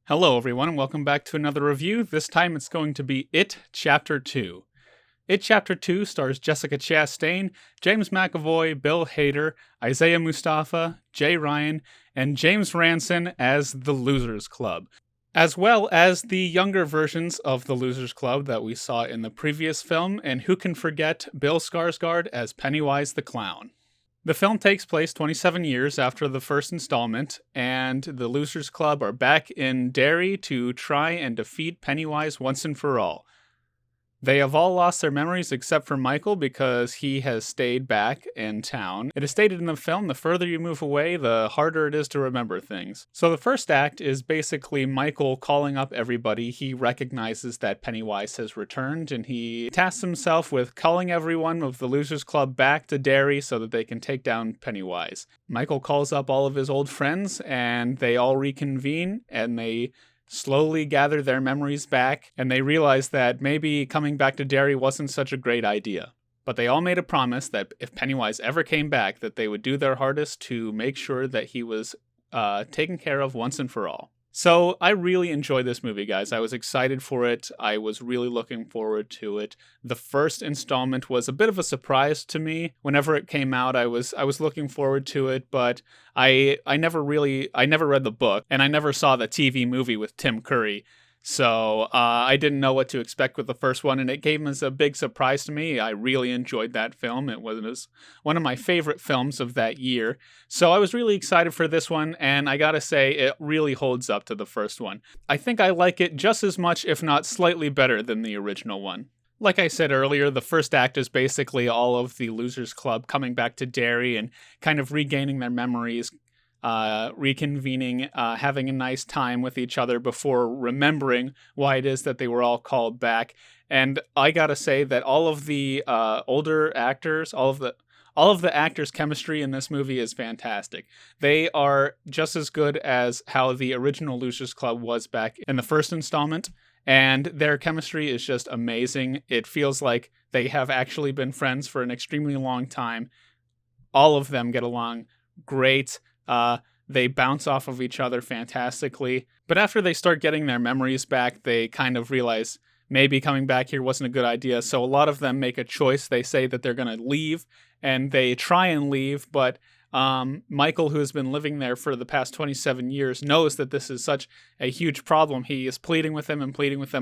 Hello, everyone, and welcome back to another review. This time it's going to be It Chapter 2. It Chapter 2 stars Jessica Chastain, James McAvoy, Bill Hader, Isaiah Mustafa, Jay Ryan, and James Ranson as the Losers Club, as well as the younger versions of the Losers Club that we saw in the previous film, and who can forget Bill Skarsgård as Pennywise the Clown. The film takes place 27 years after the first installment, and the Losers Club are back in Derry to try and defeat Pennywise once and for all. They have all lost their memories except for Michael because he has stayed back in town. It is stated in the film, the further you move away, the harder it is to remember things. So the first act is basically Michael calling up everybody. He recognizes that Pennywise has returned, and he tasks himself with calling everyone of the Losers Club back to Derry so that they can take down Pennywise. Michael calls up all of his old friends, and they all reconvene, and they slowly gather their memories back, and they realize that maybe coming back to Derry wasn't such a great idea. But they all made a promise that if Pennywise ever came back, that they would do their hardest to make sure that he was taken care of once and for all. So I really enjoyed this movie, guys. I was excited for it. I was really looking forward to it. The first installment was a bit of a surprise to me. Whenever it came out, I was looking forward to it, but I never read the book, and I never saw the TV movie with Tim Curry. So I didn't know what to expect with the first one, and it came as a big surprise to me. I really enjoyed that film. It was one of my favorite films of that year. So I was really excited for this one, and I gotta say, it really holds up to the first one. I think I like it just as much, if not slightly better, than the original one. Like I said earlier, the first act is basically all of the Losers Club coming back to Derry and kind of regaining their memories, reconvening, having a nice time with each other before remembering why it is that they were all called back. And I gotta say that all of the older actors, all of the actors' chemistry in this movie is fantastic. They are just as good as how the original Losers Club was back in the first installment, and their chemistry is just amazing. It feels like they have actually been friends for an extremely long time. All of them get along great. They bounce off of each other fantastically. But after they start getting their memories back, they kind of realize maybe coming back here wasn't a good idea. So a lot of them make a choice. They say that they're going to leave, and they try and leave. But Michael, who has been living there for the past 27 years, knows that this is such a huge problem. He is pleading with them,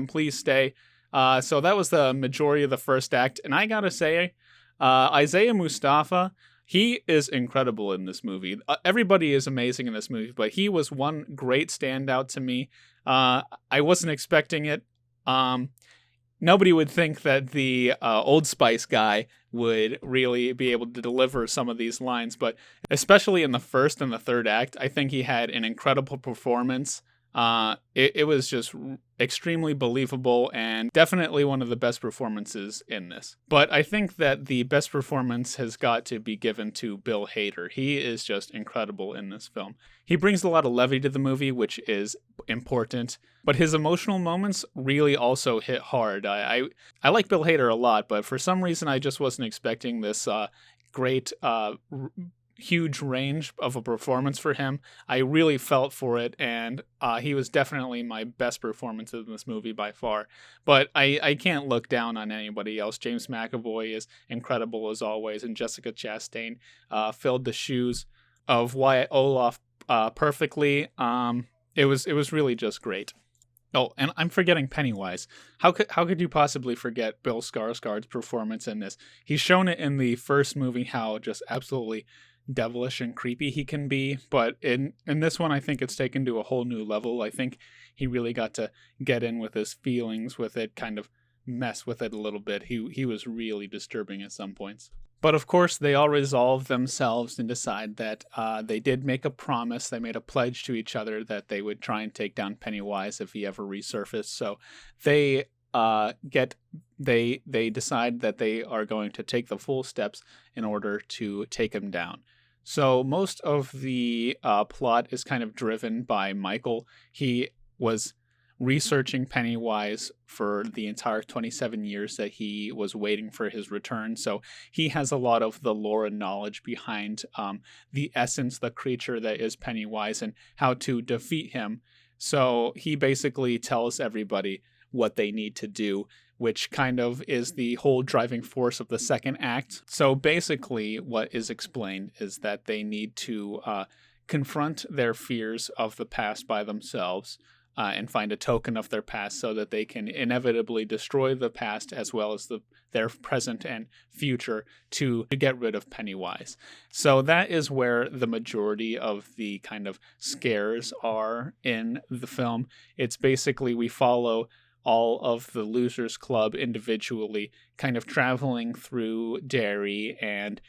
please stay. So that was the majority of the first act. And I gotta say, Isaiah Mustafa, he is incredible in this movie. Everybody is amazing in this movie, but he was one great standout to me. I wasn't expecting it. Nobody would think that the Old Spice guy would really be able to deliver some of these lines, but especially in the first and the third act, I think he had an incredible performance. It was just extremely believable and definitely one of the best performances in this. But I think that the best performance has got to be given to Bill Hader. He is just incredible in this film. He brings a lot of levity to the movie, which is important, but his emotional moments really also hit hard. I like Bill Hader a lot, but for some reason I just wasn't expecting this great huge range of a performance for him. I really felt for it, and he was definitely my best performance in this movie by far. But I can't look down on anybody else. James McAvoy is incredible as always, and Jessica Chastain filled the shoes of Wyatt Olaf perfectly. It was really just great. Oh, and I'm forgetting Pennywise. How could you possibly forget Bill Skarsgård's performance in this? He's shown it in the first movie how just absolutely devilish and creepy he can be, but in this one I think it's taken to a whole new level. I think he really got to get in with his feelings with it, kind of mess with it a little bit. He was really disturbing at some points. But of course they all resolve themselves and decide that they did make a promise. They made a pledge to each other that they would try and take down Pennywise if he ever resurfaced. So they decide that they are going to take the full steps in order to take him down. So most of the plot is kind of driven by Michael. He was researching Pennywise for the entire 27 years that he was waiting for his return. So he has a lot of the lore and knowledge behind the essence, the creature that is Pennywise, and how to defeat him. So he basically tells everybody what they need to do, which kind of is the whole driving force of the second act. So basically, what is explained is that they need to confront their fears of the past by themselves. And find a token of their past so that they can inevitably destroy the past as well as their present and future to get rid of Pennywise. So that is where the majority of the kind of scares are in the film. It's basically we follow all of the Losers Club individually, kind of traveling through Derry and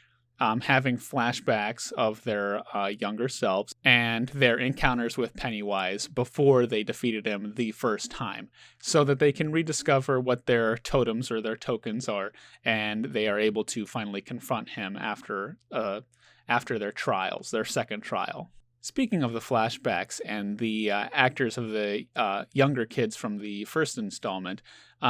having flashbacks of their younger selves and their encounters with Pennywise before they defeated him the first time, so that they can rediscover what their totems or their tokens are, and they are able to finally confront him after their trials, their second trial. Speaking of the flashbacks and the actors of the younger kids from the first installment,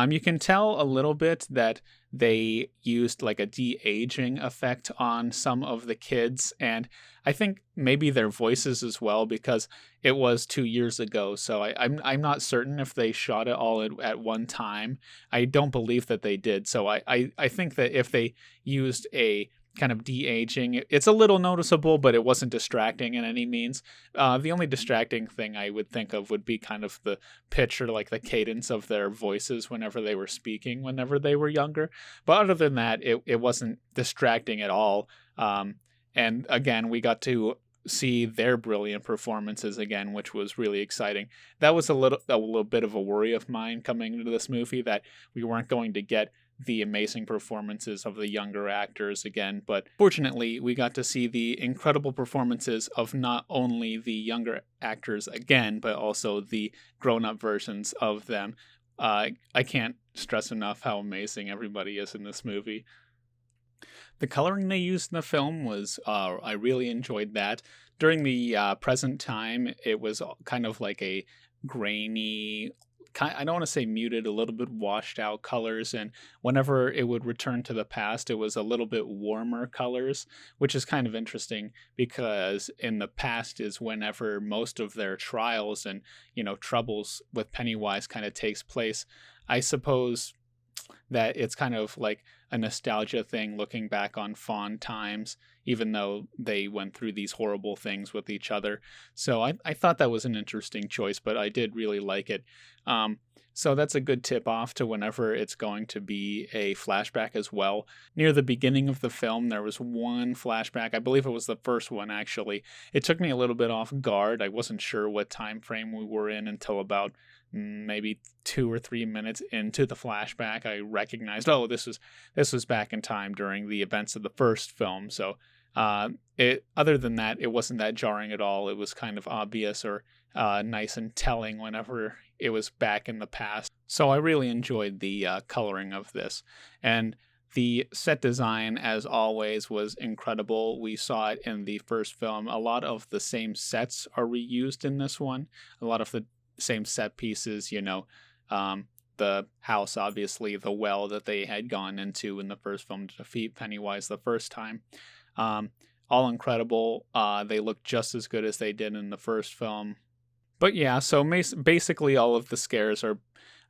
you can tell a little bit that they used like a de-aging effect on some of the kids, and I think maybe their voices as well, because it was 2 years ago. So I'm not certain if they shot it all at one time. I don't believe that they did. So I think that if they used a kind of de-aging, it's a little noticeable, but it wasn't distracting in any means. The only distracting thing I would think of would be kind of the pitch or like the cadence of their voices whenever they were speaking, whenever they were younger. But other than that, it wasn't distracting at all. And again, we got to see their brilliant performances again, which was really exciting. That was a little bit of a worry of mine coming into this movie, that we weren't going to get the amazing performances of the younger actors again, but fortunately we got to see the incredible performances of not only the younger actors again, but also the grown-up versions of them. I can't stress enough how amazing everybody is in this movie. The coloring they used in the film was, I really enjoyed that. During the present time, it was kind of like a grainy, I don't want to say muted, a little bit washed out colors, and whenever it would return to the past, it was a little bit warmer colors, which is kind of interesting because in the past is whenever most of their trials and, troubles with Pennywise kind of takes place. I suppose that it's kind of like a nostalgia thing, looking back on fond times, even though they went through these horrible things with each other. So I thought that was an interesting choice, but I did really like it. So that's a good tip off to whenever it's going to be a flashback as well. Near the beginning of the film, there was one flashback. I believe it was the first one, actually. It took me a little bit off guard. I wasn't sure what time frame we were in until about maybe 2 or 3 minutes into the flashback. I recognized, this was back in time during the events of the first film. So other than that, it wasn't that jarring at all. It was kind of obvious or nice and telling whenever it was back in the past. So I really enjoyed the coloring of this. And the set design, as always, was incredible. We saw it in the first film. A lot of the same sets are reused in this one. A lot of the same set pieces, the house, obviously, the well that they had gone into in the first film to defeat Pennywise the first time. All incredible. They look just as good as they did in the first film. But yeah, so basically all of the scares are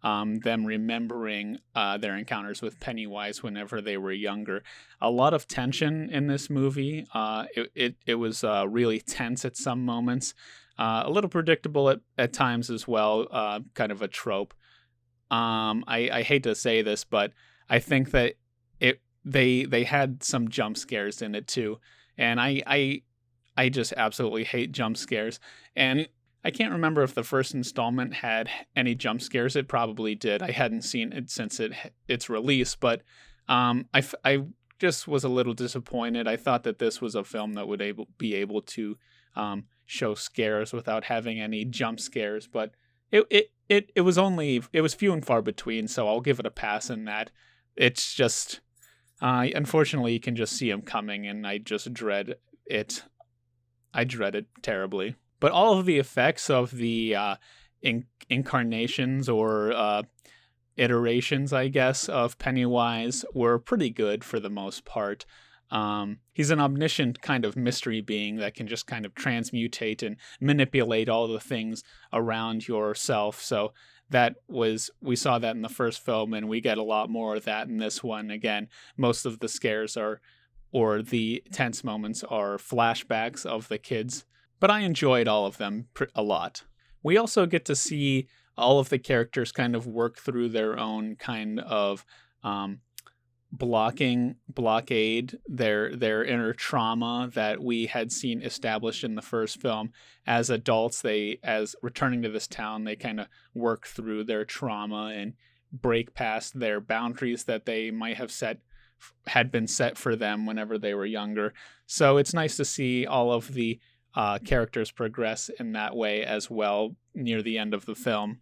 them remembering their encounters with Pennywise whenever they were younger. A lot of tension in this movie. It was really tense at some moments. A little predictable at times as well, kind of a trope. I hate to say this, but I think that they had some jump scares in it too, and I just absolutely hate jump scares. And I can't remember if the first installment had any jump scares. It probably did. I hadn't seen it since its release, but I just was a little disappointed. I thought that this was a film that would be able to show scares without having any jump scares, but it was few and far between, so I'll give it a pass in that. It's just unfortunately you can just see them coming, and I just dread it. I dread it terribly. But all of the effects of the incarnations or iterations, I guess, of Pennywise were pretty good for the most part. He's an omniscient kind of mystery being that can just kind of transmutate and manipulate all the things around yourself. So we saw that in the first film, and we get a lot more of that in this one. Again, most of the scares or the tense moments are flashbacks of the kids, but I enjoyed all of them a lot. We also get to see all of the characters kind of work through their own kind of blockade, their inner trauma that we had seen established in the first film. As adults, as returning to this town, they kind of work through their trauma and break past their boundaries that they might have had been set for them whenever they were younger. So it's nice to see all of the characters progress in that way as well near the end of the film.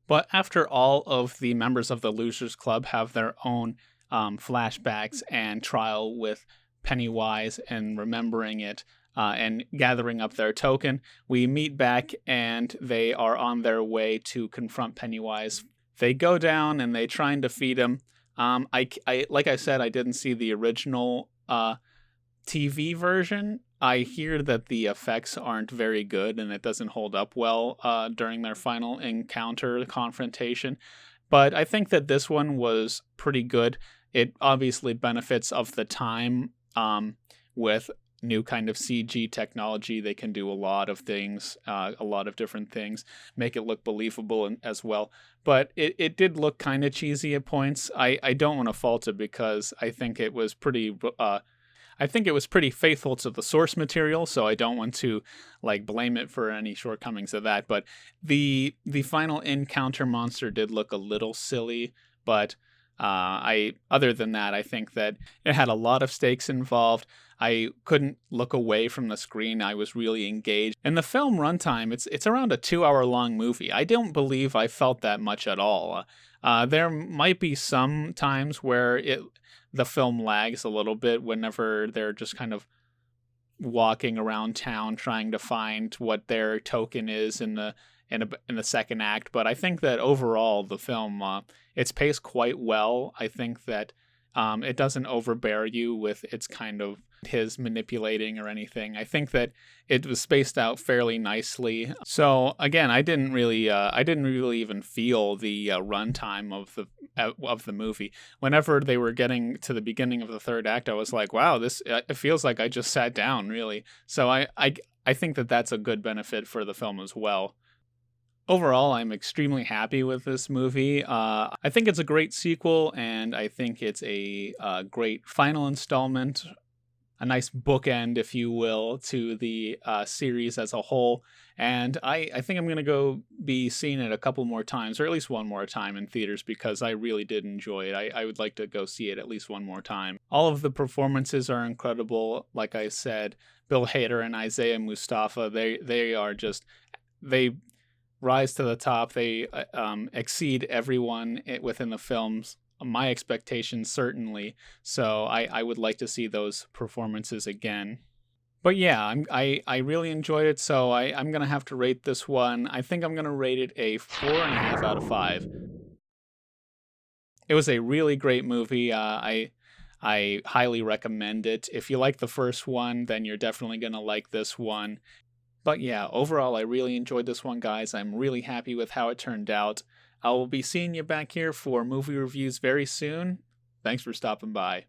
But after all of the members of the Losers Club have their own flashbacks and trial with Pennywise and remembering it and gathering up their token, we meet back and they are on their way to confront Pennywise. They go down and they try and defeat him. I like I said, I didn't see the original TV version. I hear that the effects aren't very good and it doesn't hold up well during their final encounter confrontation. But I think that this one was pretty good. It obviously benefits of the time with new kind of CG technology. They can do a lot of things, a lot of different things, make it look believable as well. But it did look kind of cheesy at points. I don't want to fault it because I think it was pretty faithful to the source material, so I don't want to blame it for any shortcomings of that. But the final encounter monster did look a little silly, but other than that, I think that it had a lot of stakes involved. I couldn't look away from the screen. I was really engaged. And the film runtime, it's around a 2-hour long movie. I don't believe I felt that much at all. There might be some times where the film lags a little bit whenever they're just kind of walking around town trying to find what their token is in the second act. But I think that overall the film it's paced quite well. I think that it doesn't overbear you with its kind of his manipulating or anything. I think that it was spaced out fairly nicely. So again, I didn't really even feel the runtime of the movie. Whenever they were getting to the beginning of the third act, I was like, wow, this it feels like I just sat down, really. So I think that that's a good benefit for the film as well. Overall, I'm extremely happy with this movie. I think it's a great sequel, and I think it's a great final installment, a nice bookend, if you will, to the series as a whole. And I think I'm going to go be seeing it a couple more times, or at least one more time in theaters, because I really did enjoy it. I would like to go see it at least one more time. All of the performances are incredible. Like I said, Bill Hader and Isaiah Mustafa, they rise to the top. They exceed everyone within the films. My expectations, certainly. So I would like to see those performances again. But yeah, I really enjoyed it, so I'm going to have to rate this one. I think I'm going to rate it a 4.5 out of 5. It was a really great movie. I highly recommend it. If you like the first one, then you're definitely going to like this one. But yeah, overall, I really enjoyed this one, guys. I'm really happy with how it turned out. I will be seeing you back here for movie reviews very soon. Thanks for stopping by.